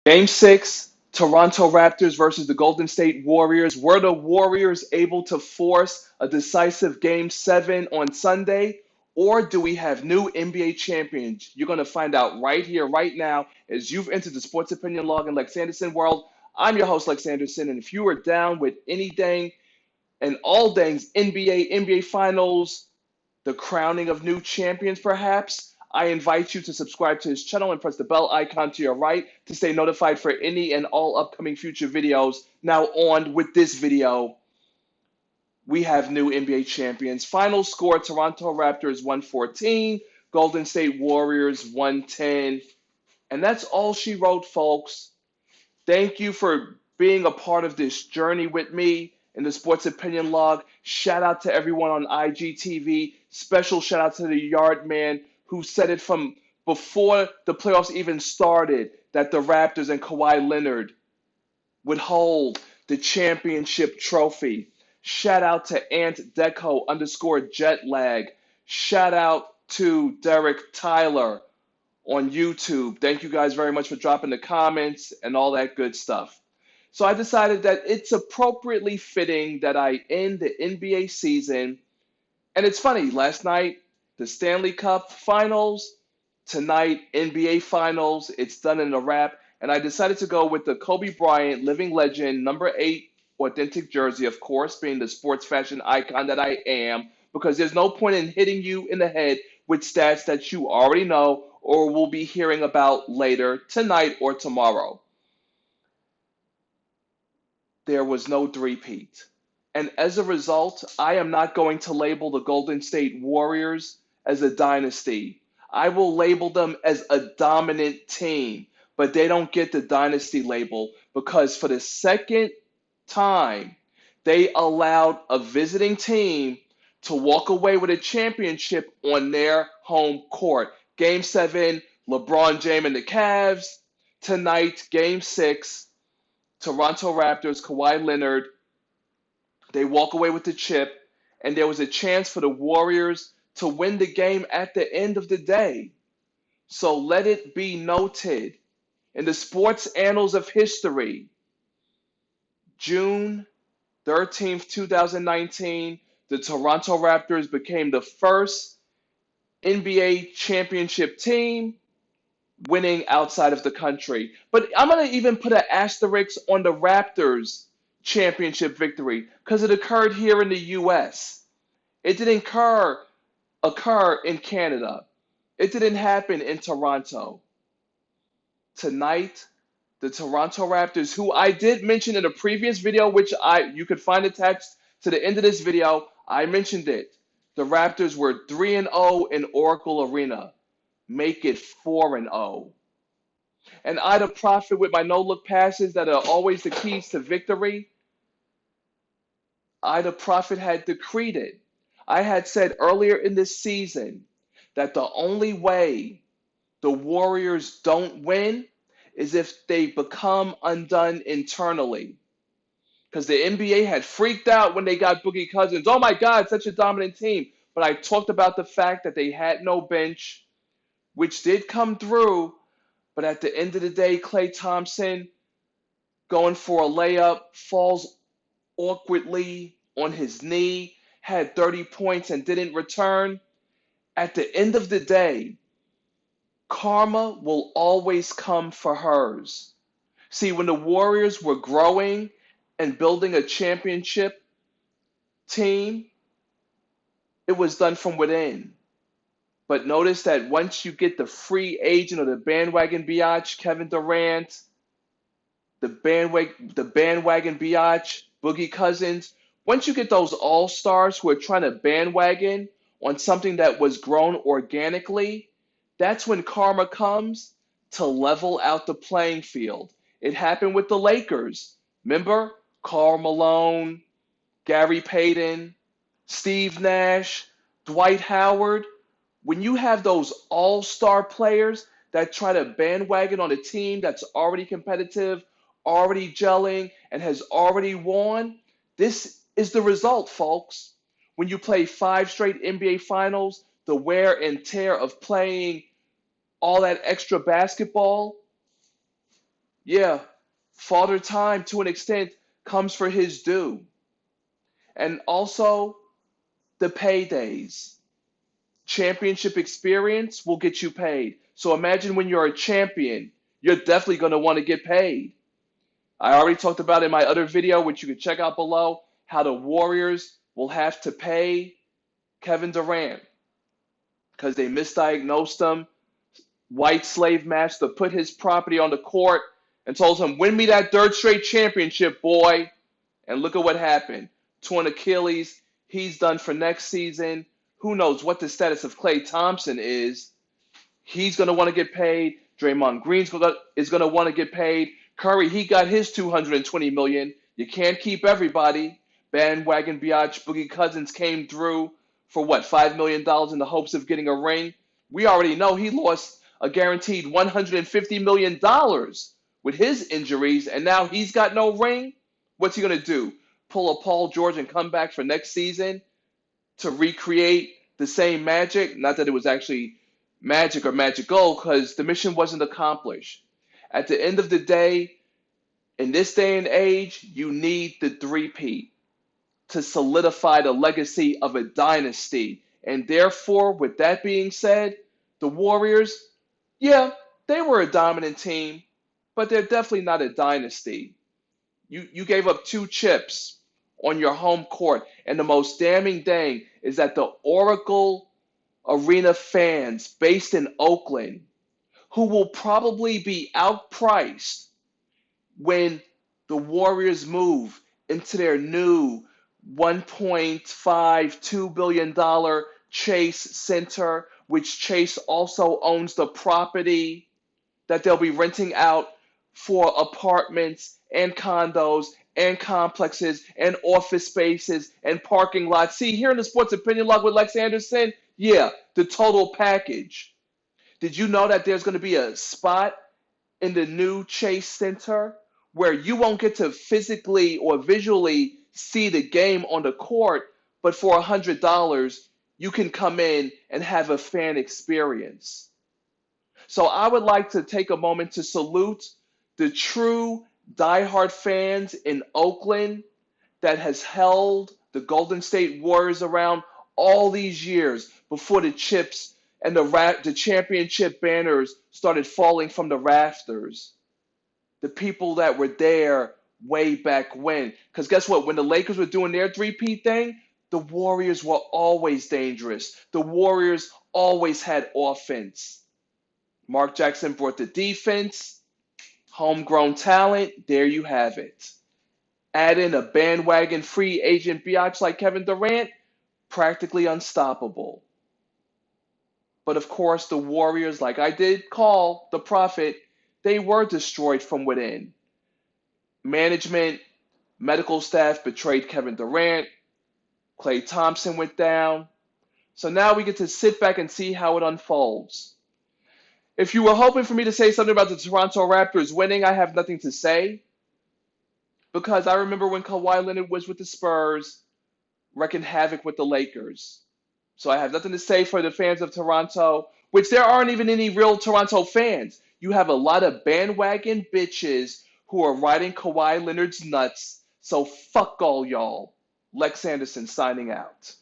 Game six, Toronto Raptors versus the Golden State Warriors. Were the Warriors able to force a decisive game seven on Sunday? Or do we have new NBA champions? You're going to find out right here, right now, as you've entered the Sports Opinion Log in LexAnderson world. I'm your host, LexAnderson, and if you are down with anything and all things NBA, NBA Finals, the crowning of new champions, perhaps, I invite you to subscribe to his channel and press the bell icon to your right to stay notified for any and all upcoming future videos. Now, on with this video, we have new NBA champions. Final score Toronto Raptors 114, Golden State Warriors 110. And that's all she wrote, folks. Thank you for being a part of this journey with me in the Sports Opinion Log. Shout out to everyone on IGTV. Special shout out to the Yard Man who said it from before the playoffs even started that the Raptors and Kawhi Leonard would hold the championship trophy. Shout out to Ant Deco underscore Jetlag. Shout out to Derek Tyler on YouTube. Thank you guys very much for dropping the comments and all that good stuff. So I decided that it's appropriately fitting that I end the NBA season. And it's funny, last night, the Stanley Cup finals, tonight, NBA finals. It's done in a wrap. And I decided to go with the Kobe Bryant Living Legend number 8 authentic jersey, of course, being the sports fashion icon that I am, because there's no point in hitting you in the head with stats that you already know or will be hearing about later tonight or tomorrow. There was no three-peat. And as a result, I am not going to label the Golden State Warriors as a dynasty. I will label them as a dominant team, but they don't get the dynasty label because for the second time, they allowed a visiting team to walk away with a championship on their home court. Game 7, LeBron James and the Cavs. Tonight, Game 6, Toronto Raptors, Kawhi Leonard. They walk away with the chip, and there was a chance for the Warriors to win the game at the end of the day. So let it be noted in the sports annals of history, June 13th, 2019, the Toronto Raptors became the first NBA championship team winning outside of the country. But I'm going to even put an asterisk on the Raptors championship victory because it occurred here in the U.S. It didn't occur in Canada. It didn't happen in Toronto. Tonight, the Toronto Raptors, who I did mention in a previous video, which you could find attached to the end of this video, I mentioned it. The Raptors were 3-0 in Oracle Arena. Make it 4-0. And Ida Profit with my no-look passes that are always the keys to victory. Ida Profit had decreed it. I had said earlier in this season that the only way the Warriors don't win is if they become undone internally. Because the NBA had freaked out when they got Boogie Cousins. Oh my God, such a dominant team. But I talked about the fact that they had no bench, which did come through. But at the end of the day, Klay Thompson going for a layup, falls awkwardly on his knee, had 30 points and didn't return. At the end of the day, karma will always come for hers. See, when the Warriors were growing and building a championship team, it was done from within. But notice that once you get the free agent or the bandwagon biatch, Kevin Durant, the bandwagon biatch, Boogie Cousins, once you get those all-stars who are trying to bandwagon on something that was grown organically, that's when karma comes to level out the playing field. It happened with the Lakers. Remember? Karl Malone, Gary Payton, Steve Nash, Dwight Howard. When you have those all-star players that try to bandwagon on a team that's already competitive, already gelling, and has already won, this is the result, folks. When you play 5 straight NBA Finals, the wear and tear of playing all that extra basketball, Yeah, Father Time to an extent comes for his due. And also the paydays. Championship experience will get you paid. So imagine when you're a champion, you're definitely going to want to get paid. I already talked about in my other video, which you can check out below, how the Warriors will have to pay Kevin Durant because they misdiagnosed him, white slave master put his property on the court and told him, win me that third straight championship, boy. And look at what happened. Torn Achilles, he's done for next season. Who knows what the status of Klay Thompson is? He's going to want to get paid. Draymond Green is going to want to get paid. Curry, he got his $220 million. You can't keep everybody. Bandwagon Biatch Boogie Cousins came through for what, $5 million in the hopes of getting a ring. We already know he lost a guaranteed $150 million with his injuries, and now he's got no ring. What's he going to do? Pull a Paul George and come back for next season to recreate the same magic? Not that it was actually magic or magical, because the mission wasn't accomplished. At the end of the day, in this day and age, you need the three-peat to solidify the legacy of a dynasty. And therefore, with that being said, the Warriors, yeah, they were a dominant team, but they're definitely not a dynasty. You gave up two chips on your home court. And the most damning thing is that the Oracle Arena fans based in Oakland, who will probably be outpriced when the Warriors move into their new $1.52 billion Chase Center, which Chase also owns the property that they'll be renting out for apartments and condos and complexes and office spaces and parking lots. See, here in the Sports Opinion Log with LexAnderson, yeah, the total package. Did you know that there's going to be a spot in the new Chase Center where you won't get to physically or visually see the game on the court, but for $100, you can come in and have a fan experience? So I would like to take a moment to salute the true diehard fans in Oakland that has held the Golden State Warriors around all these years before the chips and the championship banners started falling from the rafters. The people that were there way back when. Because guess what? When the Lakers were doing their three-peat thing, the Warriors were always dangerous. The Warriors always had offense. Mark Jackson brought the defense, homegrown talent. There you have it. Add in a bandwagon free agent biatch like Kevin Durant, practically unstoppable. But of course, the Warriors, like I did call the prophet, they were destroyed from within. Management, medical staff betrayed Kevin Durant. Klay Thompson went down. So now we get to sit back and see how it unfolds. If you were hoping for me to say something about the Toronto Raptors winning, I have nothing to say. Because I remember when Kawhi Leonard was with the Spurs, wreaking havoc with the Lakers. So I have nothing to say for the fans of Toronto, which there aren't even any real Toronto fans. You have a lot of bandwagon bitches who are riding Kawhi Leonard's nuts. So fuck all y'all. Lex Anderson signing out.